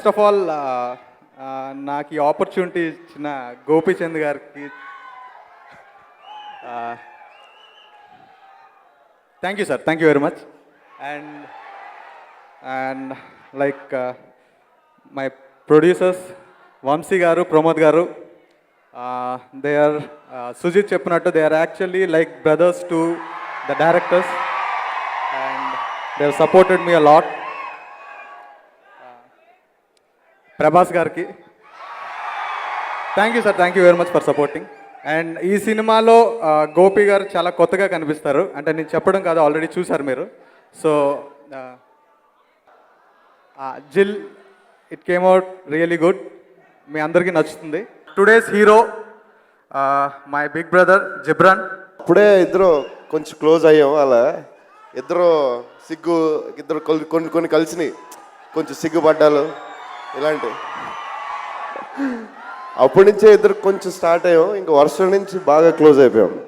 First of all నాకు ఈ opportunity ఇచ్చిన గోపీచంద్ గారికి thank you sir, thank you very much. And like my producers Vamsi గారు, ప్రమోద్ గారు, దే ఆర్ సుజిత్ చెప్పినట్టు they are actually like brothers to the directors and they have supported me a lot. Prabhas గారికి thank you sir, thank you very much for supporting. And ఈ సినిమాలో గోపి గారు చాలా కొత్తగా కనిపిస్తారు, అంటే నేను చెప్పడం కాదు, ఆల్రెడీ చూసారు మీరు. So Jil, it came out really good, మీ అందరికీ నచ్చుతుంది. Today's hero my big brother Ghibran. ఇప్పుడే ఇద్దరు కొంచెం క్లోజ్ అయ్యాం, అలా ఇద్దరు కొన్ని కొన్ని కలిసినాయి, కొంచెం సిగ్గుపడ్డాలు ఇలాంటి. అప్పటి నుంచే ఇద్దరు కొంచెం స్టార్ట్ అయ్యాం, ఇంకా వర్షం నుంచి బాగా క్లోజ్ అయిపోయాం.